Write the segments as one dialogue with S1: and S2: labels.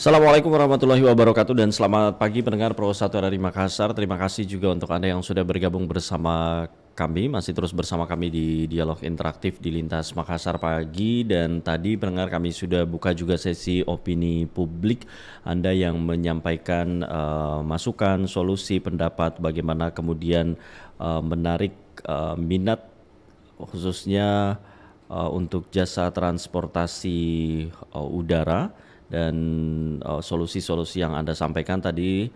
S1: Assalamualaikum warahmatullahi wabarakatuh dan selamat pagi pendengar Pro 1 dari Makassar. Terima kasih juga untuk Anda yang sudah bergabung bersama kami, masih terus bersama kami di Dialog Interaktif di Lintas Makassar pagi. Dan tadi pendengar kami sudah buka juga sesi opini publik, Anda yang menyampaikan masukan, solusi, pendapat bagaimana kemudian menarik minat khususnya untuk jasa transportasi udara dan solusi-solusi yang Anda sampaikan tadi.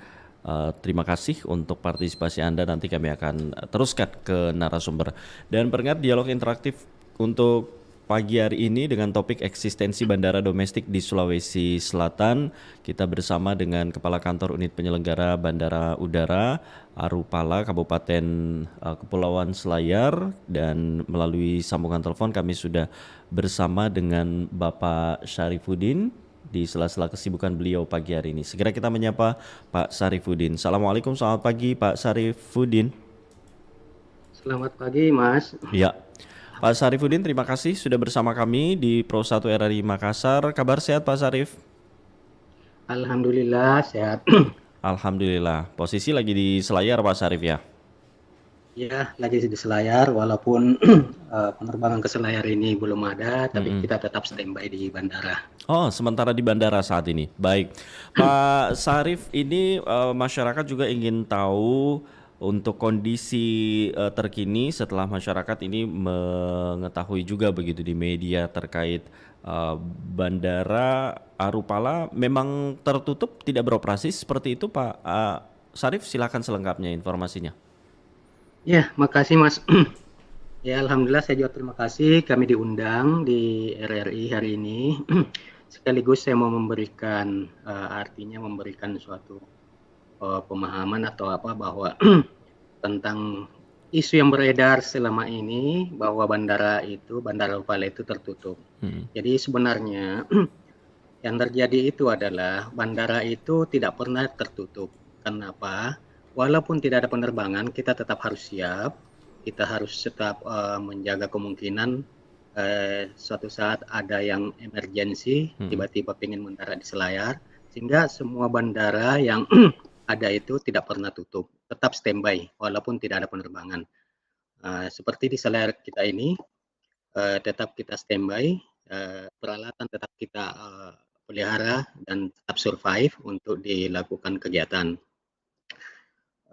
S1: Terima kasih untuk partisipasi Anda, nanti kami akan teruskan ke narasumber. Dan pendengar dialog interaktif untuk pagi hari ini dengan topik eksistensi bandara domestik di Sulawesi Selatan. Kita bersama dengan Kepala Kantor Unit Penyelenggara Bandara Udara Arupala Kabupaten Kepulauan Selayar, dan melalui sambungan telepon kami sudah bersama dengan Bapak Syarifuddin di sela-sela kesibukan beliau pagi hari ini. Segera kita menyapa Pak Syarifuddin. Assalamualaikum, selamat pagi Pak Syarifuddin.
S2: Selamat pagi, Mas.
S1: Ya, Pak Syarifuddin, terima kasih sudah bersama kami di Pro 1 RRI Makassar. Kabar sehat Pak Syarif?
S2: Alhamdulillah sehat.
S1: Alhamdulillah. Posisi lagi di Selayar Pak Syarif ya?
S2: Ya, lagi di Selayar, walaupun penerbangan ke Selayar ini belum ada, tapi kita tetap standby di bandara.
S1: Oh, sementara di bandara saat ini. Baik, Pak Syarif, ini masyarakat juga ingin tahu untuk kondisi terkini setelah masyarakat ini mengetahui juga begitu di media terkait bandara Arupala memang tertutup, tidak beroperasi seperti itu, Pak Syarif. Silakan selengkapnya informasinya.
S2: Ya, makasih, Mas. Ya, Alhamdulillah saya juga terima kasih kami diundang di RRI hari ini. Sekaligus saya mau memberikan artinya memberikan suatu pemahaman atau apa bahwa tentang isu yang beredar selama ini bahwa bandara Arupala itu tertutup. Jadi sebenarnya yang terjadi itu adalah bandara itu tidak pernah tertutup. Kenapa? Walaupun tidak ada penerbangan, kita tetap harus siap. Kita harus tetap menjaga kemungkinan suatu saat ada yang emergensi, tiba-tiba ingin mendarat di Selayar, sehingga semua bandara yang ada itu tidak pernah tutup, tetap standby walaupun tidak ada penerbangan. Seperti di Selayar kita ini, tetap kita standby, peralatan tetap kita pelihara dan tetap survive untuk dilakukan kegiatan.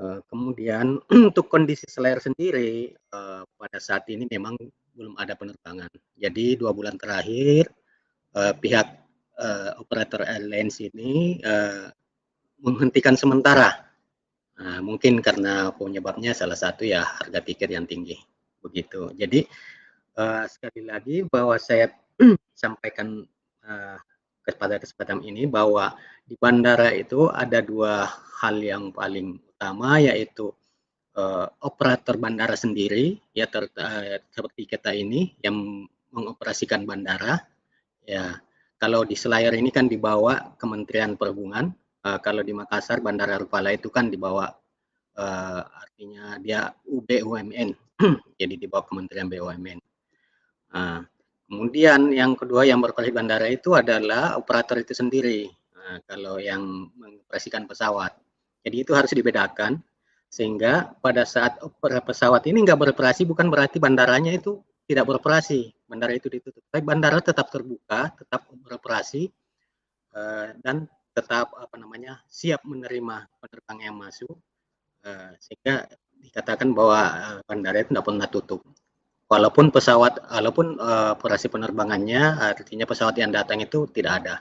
S2: Kemudian untuk kondisi Selayar sendiri pada saat ini memang belum ada penerbangan. Jadi 2 bulan terakhir pihak operator airlines ini menghentikan sementara. Mungkin karena penyebabnya salah satu ya harga tiket yang tinggi, begitu. Jadi sekali lagi bahwa saya sampaikan kepada kesempatan ini bahwa di bandara itu ada 2 hal yang paling utama, yaitu operator bandara sendiri ya seperti kita ini yang mengoperasikan bandara. Ya, kalau di Selayar ini kan dibawa Kementerian Perhubungan, kalau di Makassar Bandara Arupala itu kan dibawa artinya dia BUMN, jadi dibawa Kementerian BUMN. Kemudian yang kedua yang beroperasi bandara itu adalah operator itu sendiri. Kalau yang mengoperasikan pesawat, jadi itu harus dibedakan, sehingga pada saat pesawat ini nggak beroperasi bukan berarti bandaranya itu tidak beroperasi, bandara itu ditutup. Tapi bandara tetap terbuka, tetap beroperasi dan tetap siap menerima penerbang yang masuk, sehingga dikatakan bahwa bandara itu tidak pernah tutup. Walaupun operasi penerbangannya, artinya pesawat yang datang itu tidak ada.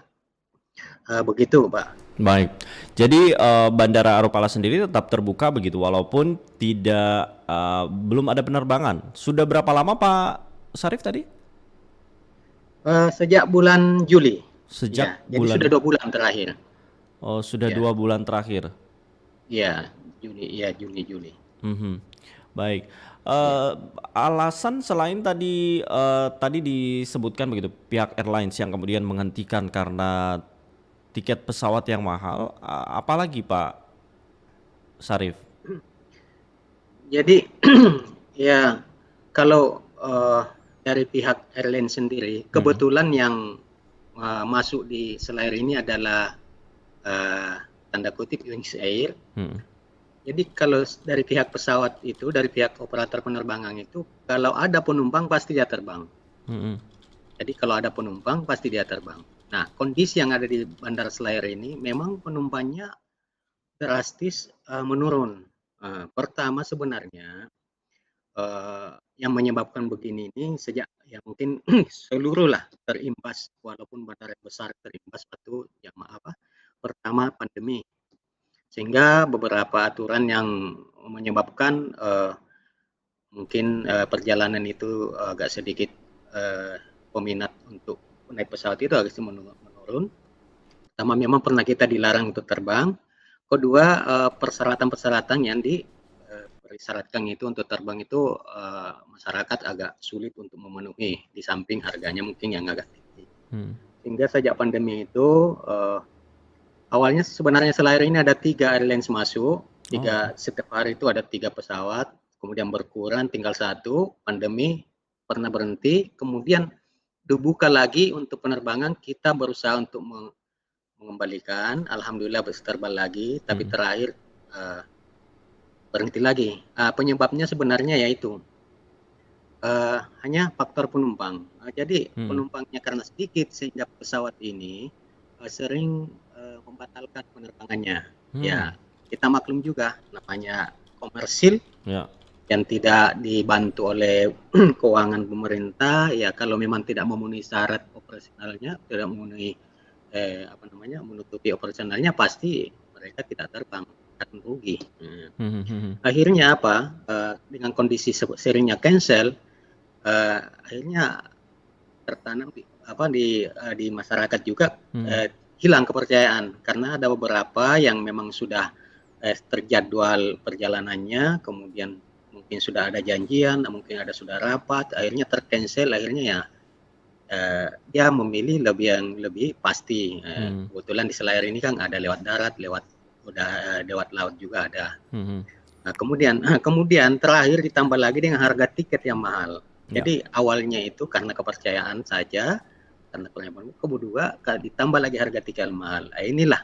S2: Begitu, Pak.
S1: Baik, jadi Bandara Arupala sendiri tetap terbuka begitu, walaupun belum ada penerbangan. Sudah berapa lama Pak Syarif tadi?
S2: Sejak bulan Juli.
S1: Sejak
S2: jadi sudah 2 bulan terakhir.
S1: Oh, sudah 2 bulan terakhir.
S2: Iya, Juli.
S1: Baik. Alasan selain tadi disebutkan begitu pihak airlines yang kemudian menghentikan karena tiket pesawat yang mahal, apalagi Pak Syarif?
S2: Jadi ya kalau dari pihak airline sendiri, kebetulan yang masuk di Selayar ini adalah eh, tanda kutip wings air.
S1: Hmm.
S2: Jadi kalau dari pihak pesawat itu, dari pihak operator penerbangan itu, kalau ada penumpang pasti dia terbang.
S1: Hmm.
S2: Jadi kalau ada penumpang pasti dia terbang. Nah, kondisi yang ada di Bandara Selayar ini memang penumpangnya drastis menurun. Pertama sebenarnya yang menyebabkan begini ini sejak ya mungkin seluruh lah terimbas, walaupun bandara besar terimbas satu jamaah pertama pandemi, sehingga beberapa aturan yang menyebabkan mungkin perjalanan itu agak sedikit peminat untuk naik pesawat itu agak menurun. Pertama memang pernah kita dilarang untuk terbang. Kedua persyaratan-persyaratan yang disyaratkan itu untuk terbang itu masyarakat agak sulit untuk memenuhi, di samping harganya mungkin yang agak tinggi. Sehingga sejak pandemi itu awalnya sebenarnya Selayar ini ada 3 airlines masuk, setiap hari itu ada 3 pesawat, kemudian berkurang tinggal 1, pandemi pernah berhenti, kemudian dibuka lagi untuk penerbangan, kita berusaha untuk mengembalikan, alhamdulillah bisa terbang lagi, tapi terakhir berhenti lagi. Penyebabnya sebenarnya yaitu hanya faktor penumpang. Jadi penumpangnya karena sedikit sehingga pesawat ini sering membatalkan penerbangannya. Ya, kita maklum juga namanya komersil yang tidak dibantu oleh keuangan pemerintah. Ya, kalau memang tidak memenuhi syarat operasionalnya, tidak memenuhi menutupi operasionalnya, pasti mereka tidak terbang, akan rugi. Akhirnya apa? Dengan kondisi seringnya cancel, akhirnya tertanam di masyarakat juga hilang kepercayaan, karena ada beberapa yang memang sudah terjadwal perjalanannya, kemudian mungkin sudah ada janjian, mungkin sudah rapat, akhirnya tercancel, akhirnya ya dia memilih lebih pasti. Kebetulan di Selayar ini kan ada lewat darat, lewat laut juga ada. Nah, kemudian terakhir ditambah lagi dengan harga tiket yang mahal. Jadi awalnya itu karena kepercayaan saja, karena kedua ditambah lagi harga tiket yang mahal. Nah, inilah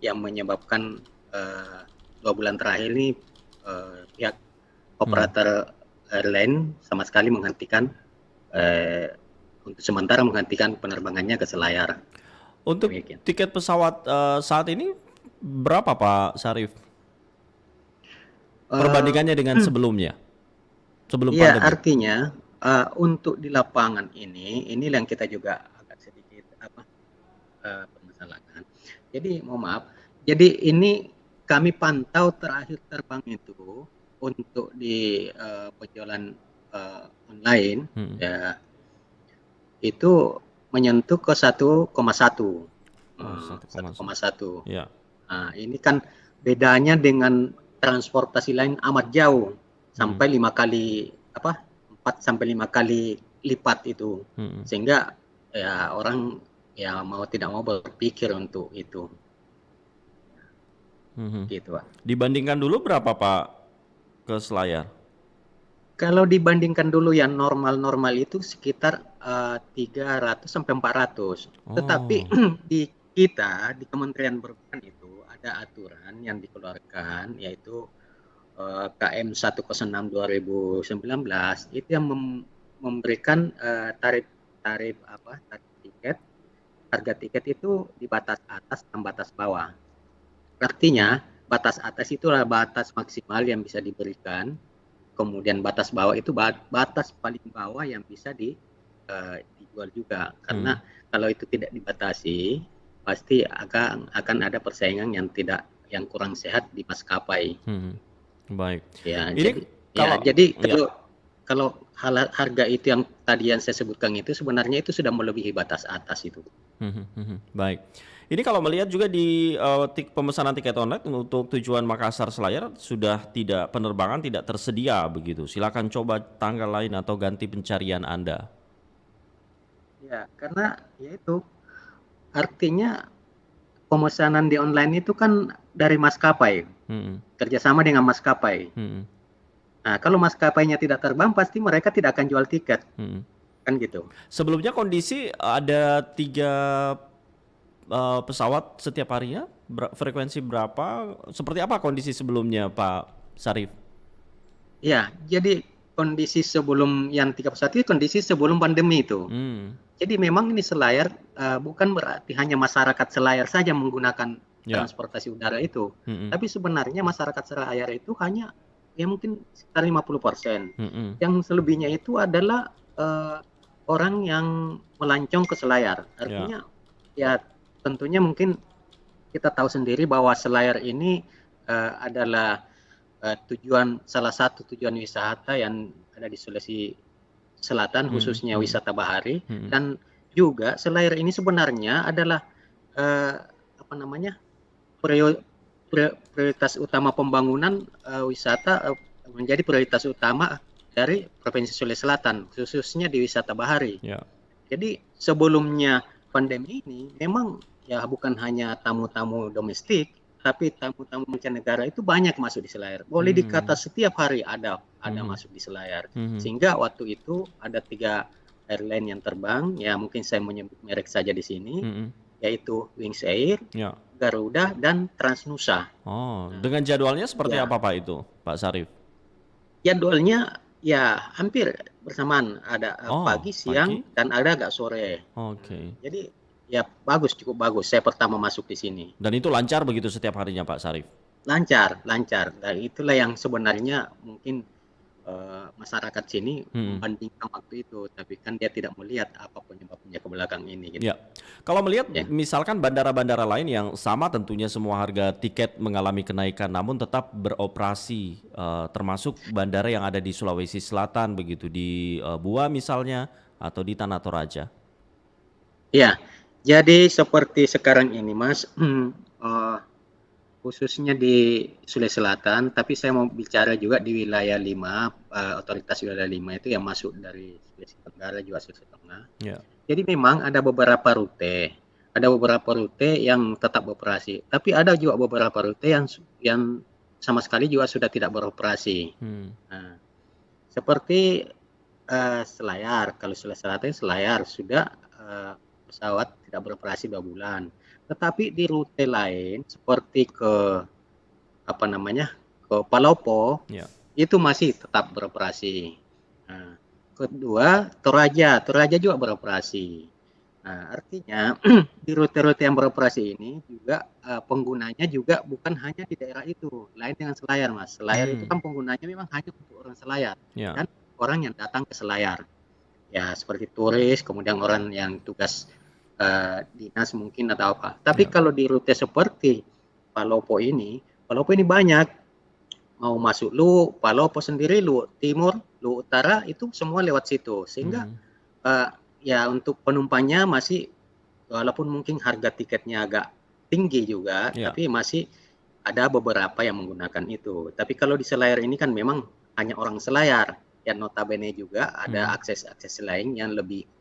S2: yang menyebabkan 2 bulan terakhir ini pihak operator airline sama sekali menghentikan untuk sementara menghentikan penerbangannya ke Selayar.
S1: Untuk tiket pesawat saat ini berapa Pak Syarif? Perbandingannya dengan sebelumnya? Sebelum pandemi?
S2: Artinya untuk di lapangan ini yang kita juga agak sedikit permasalahan. Jadi mohon maaf. Jadi ini kami pantau terakhir terbang itu untuk di penjualan online ya, itu menyentuh ke 1,1. 1,1.
S1: Ya.
S2: Nah, ini kan bedanya dengan transportasi lain amat jauh, sampai 4 sampai 5 kali lipat itu. Sehingga ya orang ya mau tidak mau berpikir untuk itu. Gitu, Pak.
S1: Dibandingkan dulu berapa Pak ke Selayar?
S2: Kalau dibandingkan dulu yang normal itu sekitar 300 sampai 400. Tetapi di kita di Kementerian Perhubungan itu ada aturan yang dikeluarkan, yaitu KM 106 2019 itu yang memberikan tarif tiket. Harga tiket itu di batas atas dan batas bawah. Artinya batas atas itulah batas maksimal yang bisa diberikan. Kemudian batas bawah itu batas paling bawah yang bisa dijual juga. Karena kalau itu tidak dibatasi, pasti akan ada persaingan yang kurang sehat di maskapai.
S1: Baik.
S2: Ya, jadi kalau harga itu yang tadi yang saya sebutkan itu sebenarnya itu sudah melebihi batas atas itu.
S1: Baik. Ini kalau melihat juga di pemesanan tiket online untuk tujuan Makassar Selayar sudah penerbangan tidak tersedia begitu. Silakan coba tanggal lain atau ganti pencarian Anda.
S2: Ya, karena yaitu artinya pemesanan di online itu kan dari maskapai, kerjasama dengan maskapai. Nah, kalau maskapainya tidak terbang, pasti mereka tidak akan jual tiket, kan gitu.
S1: Sebelumnya kondisi ada 3 pesawat setiap harinya? Frekuensi berapa? Seperti apa kondisi sebelumnya, Pak Sarif?
S2: Ya, jadi kondisi sebelum yang 31 itu kondisi sebelum pandemi itu.
S1: Hmm,
S2: Jadi memang ini Selayar bukan berarti hanya masyarakat Selayar saja menggunakan
S1: ya.
S2: transportasi udara itu,
S1: Mm-mm,
S2: tapi sebenarnya masyarakat Selayar itu hanya ya mungkin sekitar 50%.
S1: mm-mm,
S2: Yang selebihnya itu adalah orang yang melancong ke Selayar.
S1: ya,
S2: Artinya ya tentunya mungkin kita tahu sendiri bahwa Selayar ini adalah salah satu tujuan wisata yang ada di Sulawesi Selatan,
S1: mm,
S2: khususnya
S1: mm,
S2: wisata bahari.
S1: mm,
S2: Dan juga Selayar ini sebenarnya adalah eh, apa namanya prioritas utama pembangunan wisata, menjadi prioritas utama dari Provinsi Sulawesi Selatan, khususnya di wisata bahari.
S1: ya.
S2: Jadi sebelumnya pandemi ini memang ya bukan hanya tamu-tamu domestik, tapi tamu-tamu mancanegara itu banyak masuk di Selayar. Boleh dikata
S1: Hmm,
S2: setiap hari ada
S1: mhm,
S2: masuk di Selayar.
S1: mhm,
S2: Sehingga waktu itu ada 3 airline yang terbang, ya mungkin saya menyebut merek saja di sini,
S1: mhm,
S2: yaitu Wings Air,
S1: ya.
S2: Garuda, dan Transnusa.
S1: Oh,
S2: Nah,
S1: dengan jadwalnya seperti
S2: ya
S1: apa Pak itu, Pak Sarif?
S2: jadwalnya ya hampir bersamaan, ada
S1: Oh,
S2: pagi, siang,
S1: pagi?
S2: dan ada agak sore.
S1: Oke.
S2: Jadi ya bagus, cukup bagus. Saya pertama masuk di sini.
S1: Dan itu lancar begitu setiap harinya Pak Sarif?
S2: Lancar, lancar. Dan itulah yang sebenarnya mungkin masyarakat sini
S1: Mhm.
S2: membandingkan waktu itu, tapi kan dia tidak melihat apa penyebabnya ke belakang ini gitu.
S1: Ya, kalau melihat
S2: Ya,
S1: misalkan bandara-bandara lain yang sama tentunya semua harga tiket mengalami kenaikan namun tetap beroperasi, termasuk bandara yang ada di Sulawesi Selatan begitu, di, Bua misalnya atau di Tanah Toraja.
S2: ya. Jadi seperti sekarang ini, Mas, khususnya di Sulawesi Selatan, tapi saya mau bicara juga di wilayah 5, otoritas wilayah 5 itu yang masuk dari Sulawesi Tenggara juga Sulawesi Tengah.
S1: Ya.
S2: Jadi memang ada beberapa rute. Ada beberapa rute yang tetap beroperasi, tapi ada juga beberapa rute yang sama sekali juga sudah tidak beroperasi.
S1: Hmm.
S2: Nah, seperti Selayar, kalau Sulawesi Selatan Selayar sudah pesawat tidak beroperasi 2 bulan. Tetapi di rute lain seperti ke apa namanya ke Palopo
S1: Ya.
S2: itu masih tetap beroperasi. Nah, kedua Toraja juga beroperasi. Nah, artinya di rute-rute yang beroperasi ini juga penggunanya juga bukan hanya di daerah itu, lain dengan Selayar, Mas. Selayar itu
S1: Hmm.
S2: kan penggunanya memang hanya untuk orang Selayar
S1: Ya.
S2: dan orang yang datang ke Selayar. Ya, seperti turis, kemudian orang yang tugas dinas mungkin atau apa. Tapi
S1: Ya.
S2: kalau di rute seperti Palopo ini banyak mau masuk Palopo sendiri, Timur, Utara itu semua lewat situ. Sehingga
S1: Hmm.
S2: ya untuk penumpangnya masih walaupun mungkin harga tiketnya agak tinggi juga,
S1: Ya.
S2: tapi masih ada beberapa yang menggunakan itu. Tapi kalau di Selayar ini kan memang hanya orang Selayar. Dan notabene juga ada
S1: Hmm.
S2: akses-akses lain yang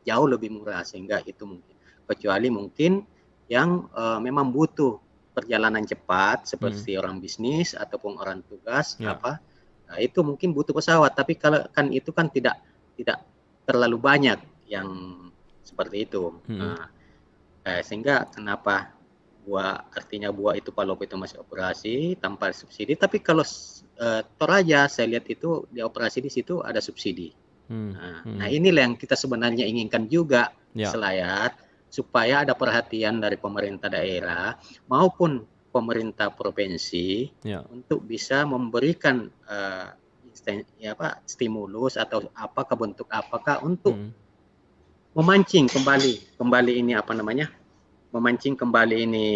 S2: jauh lebih murah sehingga itu mungkin kecuali mungkin yang memang butuh perjalanan cepat
S1: Hmm.
S2: seperti orang bisnis ataupun orang tugas
S1: Ya.
S2: apa, nah, itu mungkin butuh pesawat, tapi kalau kan itu kan tidak tidak terlalu banyak yang seperti itu.
S1: Hmm.
S2: Nah, sehingga kenapa artinya itu Palopo itu masih operasi tanpa subsidi, tapi kalau Toraja saya lihat itu di operasi di situ ada subsidi.
S1: Hmm.
S2: Nah inilah yang kita sebenarnya inginkan juga
S1: Ya.
S2: Selayar, supaya ada perhatian dari pemerintah daerah maupun pemerintah provinsi
S1: Ya.
S2: untuk bisa memberikan stimulus atau bentuk apakah untuk
S1: Hmm.
S2: memancing kembali ini memancing kembali ini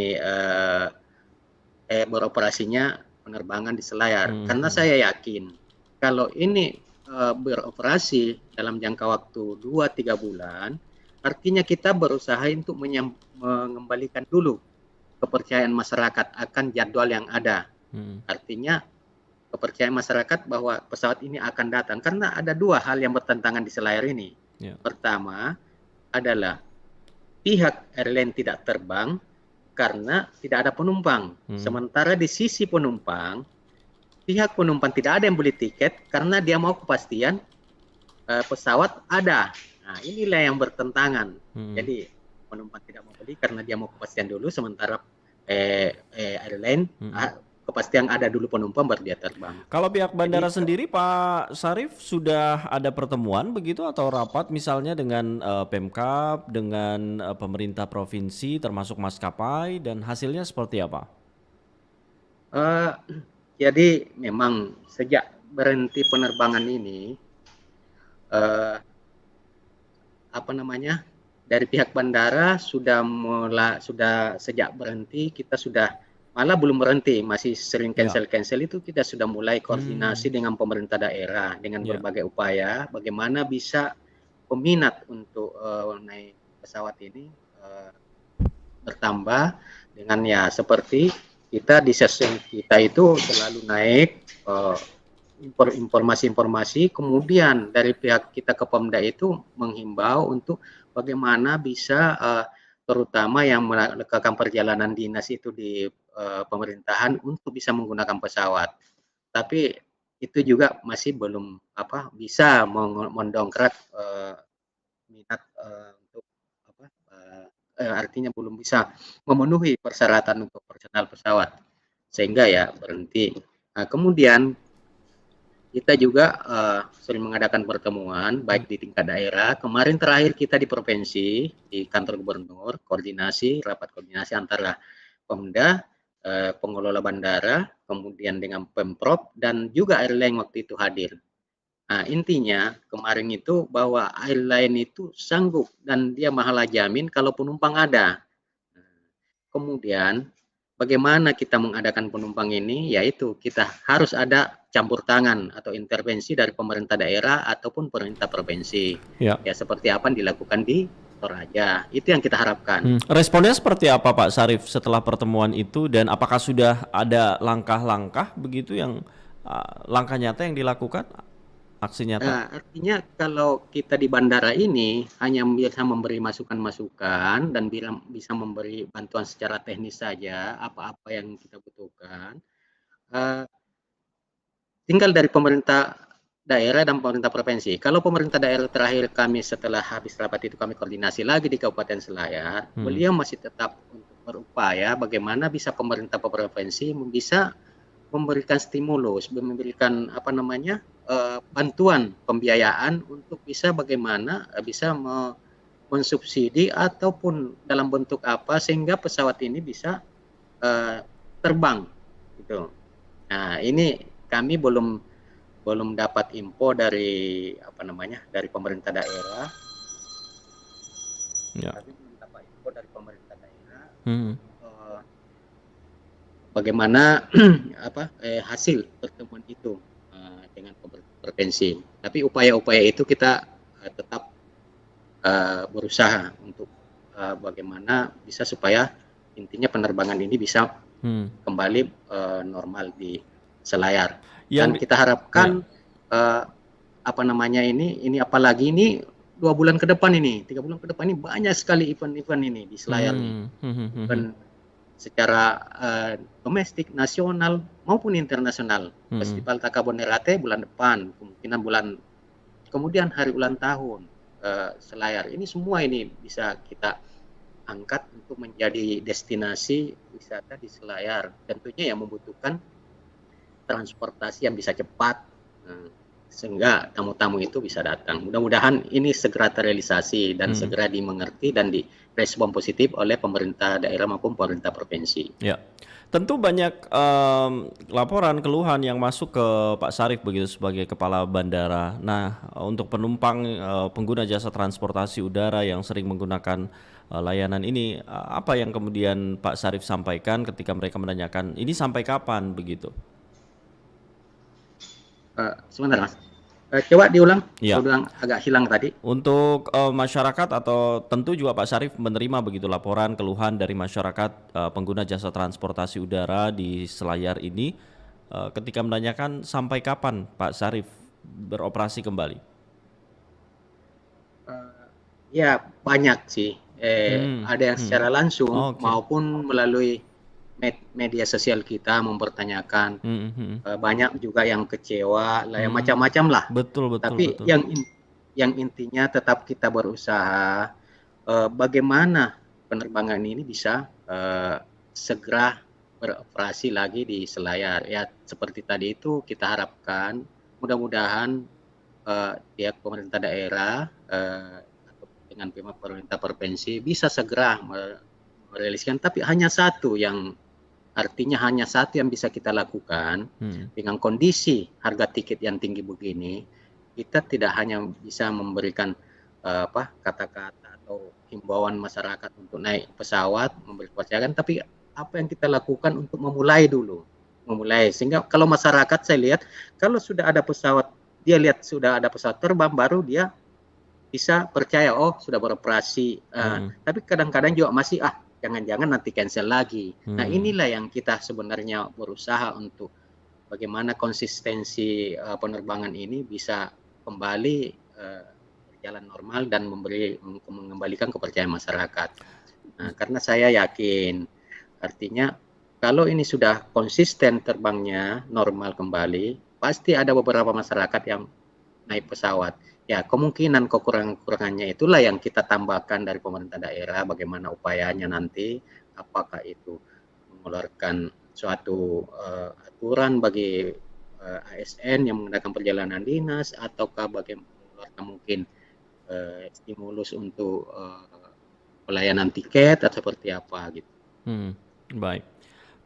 S2: beroperasinya penerbangan di Selayar.
S1: Hmm.
S2: Karena saya yakin kalau ini beroperasi dalam jangka waktu 2-3 bulan, artinya kita berusaha untuk mengembalikan dulu kepercayaan masyarakat akan jadwal yang ada.
S1: Hmm.
S2: Artinya kepercayaan masyarakat bahwa pesawat ini akan datang. Karena ada 2 hal yang bertentangan di Selayar ini.
S1: Ya.
S2: Pertama adalah pihak airline tidak terbang karena tidak ada penumpang. Sementara di sisi penumpang, pihak penumpang tidak ada yang beli tiket karena dia mau kepastian pesawat ada. Nah, inilah yang bertentangan. Jadi penumpang tidak mau beli karena dia mau kepastian dulu, sementara airline kepastian ada dulu penumpang baru dia terbang.
S1: Kalau pihak
S2: Jadi
S1: bandara sendiri Pak Sarif sudah ada pertemuan begitu atau rapat misalnya dengan Pemkab, dengan pemerintah provinsi termasuk maskapai dan hasilnya seperti apa?
S2: eh, jadi memang sejak berhenti penerbangan ini, eh, apa namanya, dari pihak bandara sudah sejak berhenti kita sudah, malah belum berhenti, masih sering
S1: Ya,
S2: cancel itu, kita sudah mulai koordinasi dengan pemerintah daerah dengan
S1: ya,
S2: berbagai upaya bagaimana bisa peminat untuk naik pesawat ini bertambah dengan ya seperti kita di session kita itu selalu naik informasi-informasi, kemudian dari pihak kita ke Pemda itu menghimbau untuk bagaimana bisa terutama yang melakukan perjalanan dinas itu di pemerintahan untuk bisa menggunakan pesawat. Tapi itu juga masih belum bisa mendongkrak minat untuk artinya belum bisa memenuhi persyaratan untuk personal pesawat sehingga ya berhenti. Nah, kemudian kita juga sering mengadakan pertemuan baik di tingkat daerah. Kemarin terakhir kita di provinsi di kantor gubernur rapat koordinasi antara Pemda, pengelola bandara, kemudian dengan Pemprov dan juga airline waktu itu hadir. Nah, intinya kemarin itu bahwa airline itu sanggup dan dia mahalah jamin kalau penumpang ada. Kemudian bagaimana kita mengadakan penumpang ini, yaitu kita harus ada campur tangan atau intervensi dari pemerintah daerah ataupun pemerintah provinsi.
S1: ya.
S2: Ya seperti apa yang dilakukan di Toraja. Itu yang kita harapkan.
S1: Responnya seperti apa Pak Sarif setelah pertemuan itu dan apakah sudah ada langkah-langkah begitu yang langkah nyata yang dilakukan, aksi nyata?
S2: Nah, artinya kalau kita di bandara ini hanya bisa memberi masukan-masukan dan bisa memberi bantuan secara teknis saja apa-apa yang kita butuhkan. Tinggal dari pemerintah daerah dan pemerintah provinsi. Kalau pemerintah daerah terakhir kami setelah habis rapat itu kami koordinasi lagi di Kabupaten Selayar, beliau masih tetap untuk berupaya bagaimana bisa pemerintah provinsi bisa memberikan stimulus, memberikan bantuan pembiayaan untuk bisa bagaimana bisa mensubsidi ataupun dalam bentuk apa sehingga pesawat ini bisa terbang gitu. Nah, ini kami belum dapat info dari dari pemerintah daerah.
S1: Ya.
S2: Kami belum dapat info dari pemerintah daerah.
S1: Hmm.
S2: Bagaimana hasil pertemuan itu dengan provinsi. Tapi upaya-upaya itu kita tetap berusaha untuk bagaimana bisa supaya intinya penerbangan ini bisa kembali normal di Selayar. Dan kita harapkan ini apalagi ini 2 bulan ke depan ini, 3 bulan ke depan ini banyak sekali event-event ini di Selayar nih. Event secara domestik, nasional maupun internasional. Festival Takabonerate bulan depan, kemudian hari ulang tahun Selayar. Ini semua ini bisa kita angkat untuk menjadi destinasi wisata di Selayar. Tentunya yang membutuhkan transportasi yang bisa cepat sehingga tamu-tamu itu bisa datang. Mudah-mudahan ini segera terrealisasi dan segera dimengerti dan direspon positif oleh pemerintah daerah maupun pemerintah provinsi.
S1: Ya, tentu banyak laporan keluhan yang masuk ke Pak Sarif begitu sebagai kepala bandara. Nah, untuk penumpang pengguna jasa transportasi udara yang sering menggunakan layanan ini, apa yang kemudian Pak Sarif sampaikan ketika mereka menanyakan ini sampai kapan begitu?
S2: Sebentar Mas, coba diulang,
S1: Ya.
S2: agak hilang tadi.
S1: Untuk masyarakat atau tentu juga Pak Sarif menerima begitu laporan keluhan dari masyarakat pengguna jasa transportasi udara di Selayar ini ketika menanyakan sampai kapan Pak Sarif beroperasi kembali?
S2: Ya banyak sih, ada yang secara langsung maupun melalui media sosial kita mempertanyakan. Banyak juga yang kecewa, yang macam-macam lah.
S1: Betul.
S2: Tapi yang intinya tetap kita berusaha bagaimana penerbangan ini bisa segera beroperasi lagi di Selayar. Ya, seperti tadi itu kita harapkan mudah-mudahan pihak pemerintah daerah dengan pihak pemerintah provinsi bisa segera merealisasikan, tapi hanya satu yang artinya hanya satu yang bisa kita lakukan dengan kondisi harga tiket yang tinggi begini, kita tidak hanya bisa memberikan kata-kata atau himbauan masyarakat untuk naik pesawat, memberi kepercayaan, tapi apa yang kita lakukan untuk memulai dulu, sehingga kalau masyarakat saya lihat kalau sudah ada pesawat, dia lihat sudah ada pesawat terbang, baru dia bisa percaya sudah beroperasi. Tapi kadang-kadang juga masih jangan-jangan nanti cancel lagi. Nah, inilah yang kita sebenarnya berusaha untuk bagaimana konsistensi penerbangan ini bisa kembali berjalan normal dan mengembalikan kepercayaan masyarakat. Nah, karena saya yakin artinya kalau ini sudah konsisten terbangnya normal kembali, pasti ada beberapa masyarakat yang naik pesawat. Ya, kemungkinan kekurangan-kekurangannya itulah yang kita tambahkan dari pemerintah daerah, bagaimana upayanya nanti, apakah itu mengeluarkan suatu aturan bagi ASN yang menggunakan perjalanan dinas, ataukah bagaimana mengeluarkan mungkin stimulus untuk pelayanan tiket atau seperti apa gitu.
S1: Baik.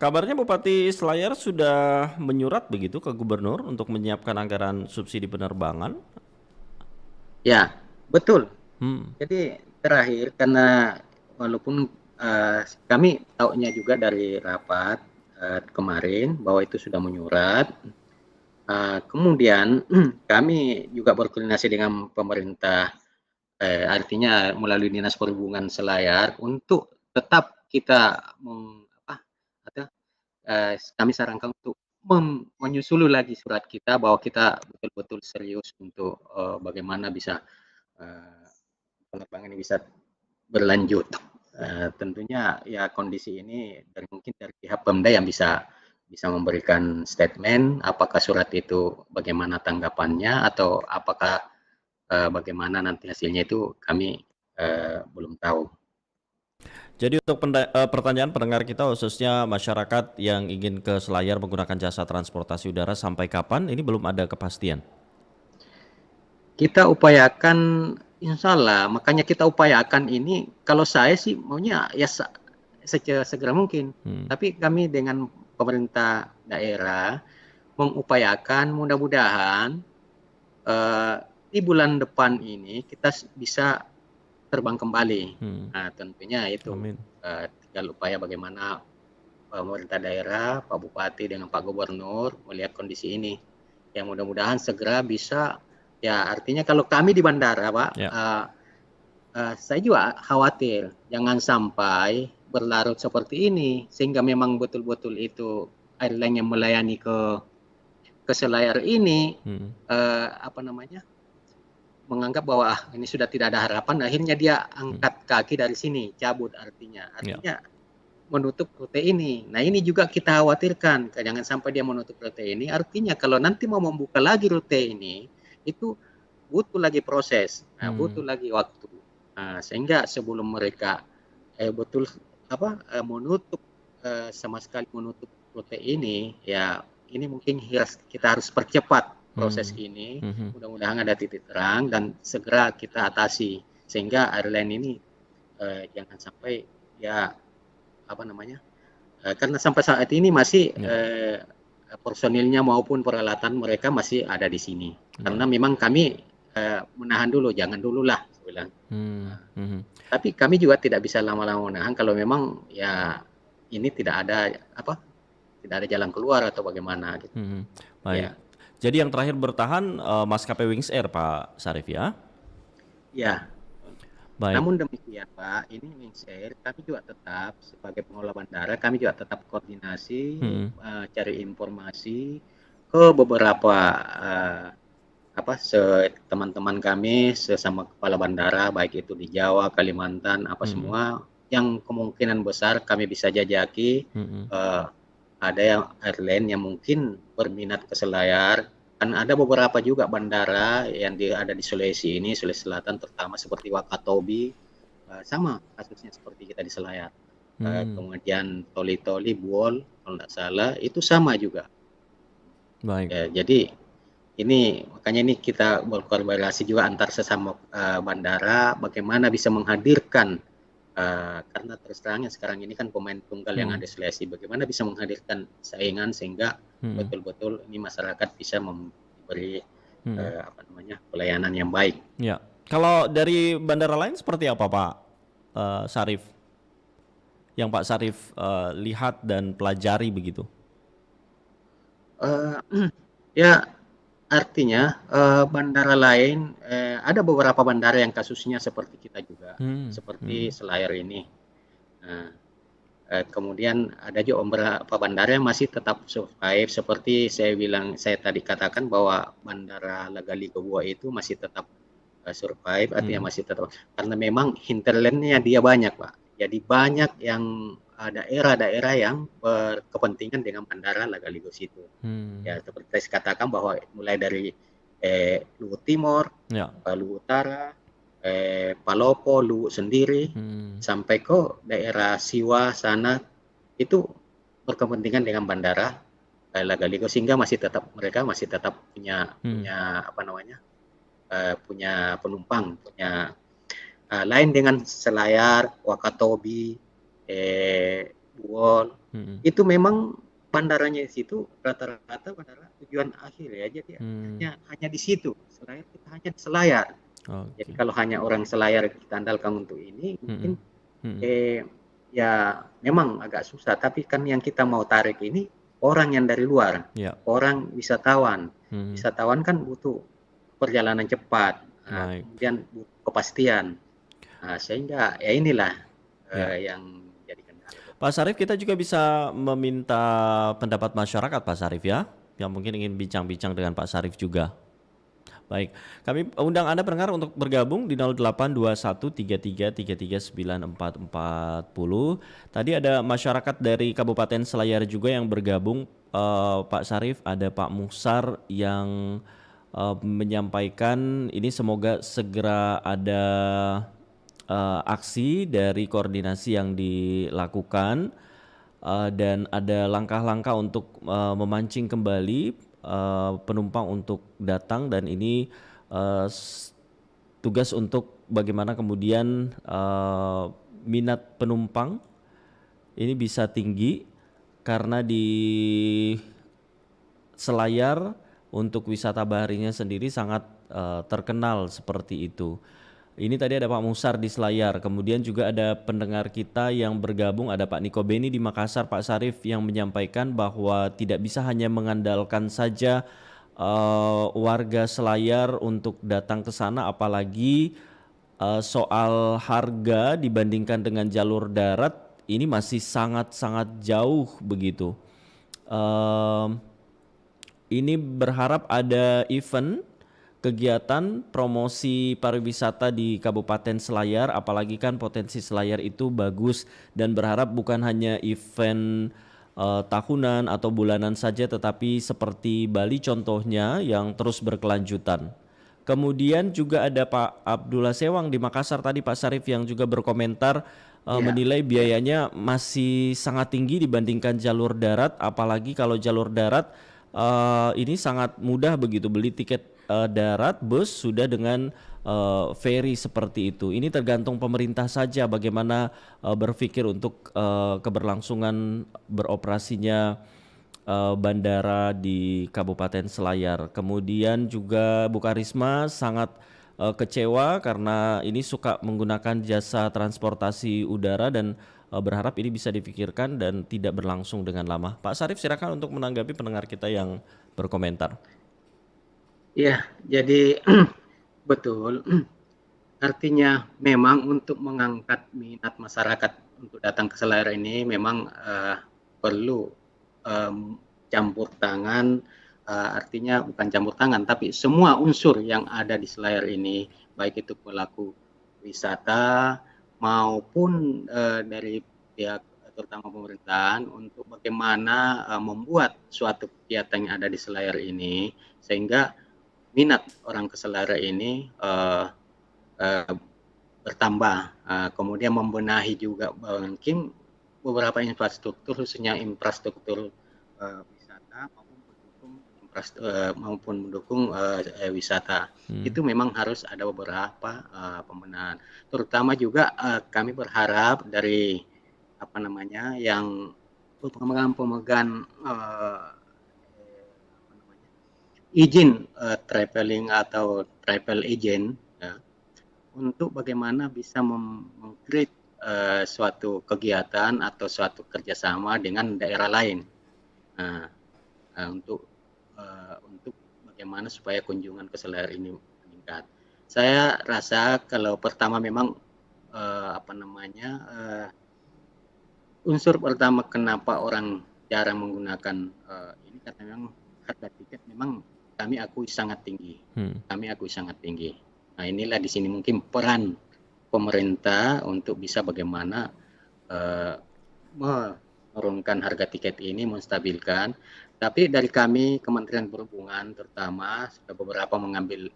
S1: Kabarnya Bupati Selayar sudah menyurat begitu ke Gubernur untuk menyiapkan anggaran subsidi penerbangan.
S2: Ya, betul. Jadi terakhir, karena walaupun kami tahunya juga dari rapat kemarin bahwa itu sudah menyurat, kemudian kami juga berkoordinasi dengan pemerintah, artinya melalui Dinas Perhubungan Selayar untuk tetap kita kami sarankan untuk menyusul lagi surat kita bahwa kita betul-betul serius untuk bagaimana bisa penerbangan ini bisa berlanjut. Tentunya ya kondisi ini mungkin dari pihak Pemda yang bisa memberikan statement apakah surat itu bagaimana tanggapannya atau apakah bagaimana nanti hasilnya itu kami belum tahu.
S1: Jadi untuk pertanyaan pendengar kita khususnya masyarakat yang ingin ke Selayar menggunakan jasa transportasi udara sampai kapan? Ini belum ada kepastian.
S2: Kita upayakan, insya Allah, makanya kita upayakan ini, kalau saya sih maunya ya segera mungkin. Tapi kami dengan pemerintah daerah mengupayakan mudah-mudahan di bulan depan ini kita bisa terbang kembali. Nah, tentunya itu tinggal upaya bagaimana pemerintah daerah, Pak Bupati dengan Pak Gubernur melihat kondisi ini. Yang mudah-mudahan segera bisa, ya artinya kalau kami di bandara, Pak, saya juga khawatir jangan sampai berlarut seperti ini sehingga memang betul-betul itu airline yang melayani ke Selayar ini menganggap bahwa ini sudah tidak ada harapan, akhirnya dia angkat kaki dari sini, cabut artinya menutup rute ini. Nah, ini juga kita khawatirkan, jangan sampai dia menutup rute ini, artinya kalau nanti mau membuka lagi rute ini, itu butuh lagi proses, butuh lagi waktu. Sehingga sebelum mereka menutup sama sekali menutup rute ini, ya ini mungkin kita harus percepat proses ini, mudah-mudahan ada titik terang dan segera kita atasi sehingga airline ini jangan sampai karena sampai saat ini masih personilnya maupun peralatan mereka masih ada di sini karena memang kami menahan dulu, jangan dulu lah saya bilang. Tapi kami juga tidak bisa lama-lama menahan kalau memang ya ini tidak ada jalan keluar atau bagaimana gitu.
S1: Baik. Ya. Jadi yang terakhir bertahan maskapai Wings Air, Pak Syarif ya?
S2: Ya. Baik. Namun demikian, Pak, ini Wings Air kami juga tetap sebagai pengelola bandara, kami juga tetap koordinasi, cari informasi ke beberapa teman-teman kami sesama kepala bandara, baik itu di Jawa, Kalimantan, semua yang kemungkinan besar kami bisa jajaki. Ada yang airline yang mungkin berminat ke Selayar, kan ada beberapa juga bandara yang ada di Sulawesi Selatan terutama seperti Wakatobi sama kasusnya seperti kita di Selayar.
S1: Hmm,
S2: Kemudian Toli-Toli, Buol, kalau tidak salah itu sama juga.
S1: baik.
S2: Ya, jadi ini makanya ini kita berkolaborasi juga antar sesama bandara, bagaimana bisa menghadirkan karena terus terangnya sekarang ini kan pemain tunggal yang
S1: Hmm,
S2: ada seleksi, bagaimana bisa menghadirkan saingan sehingga
S1: hmm,
S2: betul-betul ini masyarakat bisa memberi
S1: hmm.
S2: apa namanya pelayanan yang baik.
S1: Ya. Kalau dari bandara lain seperti apa Pak Sarif? Yang Pak Sarif lihat dan pelajari begitu?
S2: Eh, ya artinya bandara lain ada beberapa bandara yang kasusnya seperti kita juga,
S1: Hmm, hmm,
S2: seperti Selayar ini. Nah, kemudian ada juga beberapa bandara yang masih tetap survive seperti saya tadi katakan bahwa bandara Lagalikobua itu masih tetap survive,
S1: hmm,
S2: artinya masih tetap karena memang hinterlandnya dia banyak Pak. Jadi banyak yang daerah-daerah yang berkepentingan dengan bandara Lagaligos itu.
S1: hmm.
S2: Ya seperti saya katakan bahwa mulai dari Luwu Timur,
S1: Ya.
S2: Luwu Utara, Palopo, Luwu sendiri,
S1: Hmm,
S2: sampai ke daerah Siwa sana itu berkepentingan dengan bandara Lagaligo sehingga mereka masih tetap punya
S1: hmm,
S2: punya apa namanya punya penumpang, punya lain dengan Selayar, Wakatobi, Buol,
S1: hmm,
S2: itu memang bandaranya di situ rata-rata bandara tujuan akhir ya, jadi
S1: hmm.
S2: hanya di situ. Selayar kita hanya di Selayar. Jadi
S1: Oke.
S2: kalau hanya orang Selayar kita andalkan untuk ini,
S1: Hmm,
S2: mungkin
S1: hmm,
S2: ya memang agak susah. Tapi kan yang kita mau tarik ini orang yang dari luar,
S1: ya.
S2: orang wisatawan.
S1: Hmm,
S2: Wisatawan kan butuh perjalanan cepat,
S1: baik.
S2: kemudian butuh kepastian. Sehingga ya inilah
S1: Ya.
S2: yang jadi kendala buat
S1: Pak
S2: kami.
S1: Sarif, kita juga bisa meminta pendapat masyarakat Pak Sarif ya, yang mungkin ingin bincang-bincang dengan Pak Sarif juga. Baik, kami undang Anda pendengar untuk bergabung di 082133339440. Tadi ada masyarakat dari Kabupaten Selayar juga yang bergabung, Pak Sarif, ada Pak Musar yang menyampaikan ini semoga segera ada aksi dari koordinasi yang dilakukan dan ada langkah-langkah untuk memancing kembali penumpang untuk datang dan ini uh, tugas untuk bagaimana kemudian minat penumpang ini bisa tinggi karena di Selayar untuk wisata baharinya sendiri sangat terkenal seperti itu. Ini tadi ada Pak Musar di Selayar, kemudian juga ada pendengar kita yang bergabung, ada Pak Niko Beni di Makassar, Pak Sarif yang menyampaikan bahwa tidak bisa hanya mengandalkan saja warga Selayar untuk datang ke sana, apalagi soal harga dibandingkan dengan jalur darat ini masih sangat-sangat jauh begitu. Em, ini berharap ada event kegiatan promosi pariwisata di Kabupaten Selayar, apalagi kan potensi Selayar itu bagus dan berharap bukan hanya event tahunan atau bulanan saja, tetapi seperti Bali contohnya yang terus berkelanjutan. Kemudian juga ada Pak Abdullah Sewang di Makassar tadi Pak Sarif yang juga berkomentar
S2: Iya,
S1: menilai
S2: ya,
S1: biayanya masih sangat tinggi dibandingkan jalur darat, apalagi kalau jalur darat ini sangat mudah begitu beli tiket darat bus sudah dengan ferry seperti itu. Ini tergantung pemerintah saja bagaimana berpikir untuk keberlangsungan beroperasinya bandara di Kabupaten Selayar. Kemudian juga Bu Karisma sangat kecewa karena ini suka menggunakan jasa transportasi udara dan berharap ini bisa difikirkan dan tidak berlangsung dengan lama. Pak Sarif silakan untuk menanggapi pendengar kita yang berkomentar.
S2: iya. Jadi betul. Artinya memang untuk mengangkat minat masyarakat untuk datang ke Selayar ini memang perlu campur tangan, artinya bukan campur tangan, tapi semua unsur yang ada di Selayar ini, baik itu pelaku wisata maupun dari pihak terutama pemerintahan untuk bagaimana membuat suatu kegiatan yang ada di Selayar ini sehingga minat orang ke Selayar ini uh, bertambah. Kemudian membenahi juga mungkin beberapa infrastruktur, khususnya infrastruktur wisata maupun mendukung wisata. Itu memang harus ada beberapa pembenahan. Terutama juga kami berharap dari yang pemegang izin traveling atau travel agent ya, untuk bagaimana bisa meng-create suatu kegiatan atau suatu kerjasama dengan daerah lain untuk bagaimana supaya kunjungan ke Selayar ini meningkat. Saya rasa kalau pertama memang unsur pertama kenapa orang jarang menggunakan ini karena memang harga tiket memang kami akui sangat tinggi. Nah, inilah di sini mungkin peran pemerintah untuk bisa bagaimana menurunkan harga tiket ini, menstabilkan. Tapi dari kami Kementerian Perhubungan terutama sudah beberapa mengambil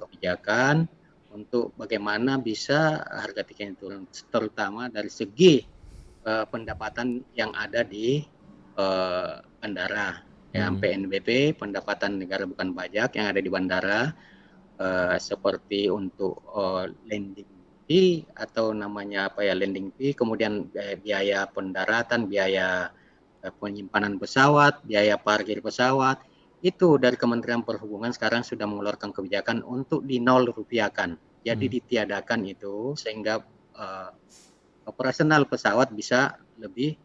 S2: kebijakan untuk bagaimana bisa harga tiket turun, terutama dari segi pendapatan yang ada di bandara. PNBP, pendapatan negara bukan pajak yang ada di bandara, seperti untuk landing fee atau namanya landing fee, kemudian biaya pendaratan, biaya penyimpanan pesawat, biaya parkir pesawat, itu dari Kementerian Perhubungan sekarang sudah mengeluarkan kebijakan untuk di nol rupiahkan. Jadi ditiadakan itu sehingga operasional pesawat bisa lebih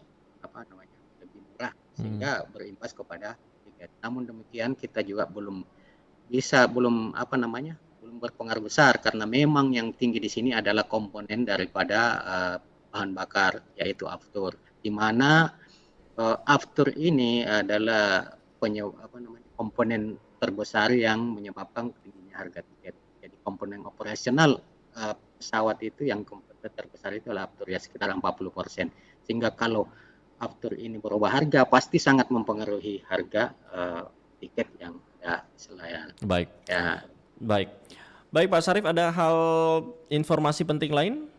S2: murah sehingga berimpas kepada tiket. Namun demikian kita juga belum berpengaruh besar karena memang yang tinggi di sini adalah komponen daripada bahan bakar yaitu aftur, di mana aftur ini adalah komponen terbesar yang menyebabkan tingginya harga tiket. Jadi komponen operasional pesawat itu yang terbesar itu adalah aftur ya sekitar 40%. Sehingga kalau aftur ini berubah harga pasti sangat mempengaruhi harga tiket yang ada Selayar.
S1: Baik. Ya. Baik Pak Syarif, ada hal informasi penting lain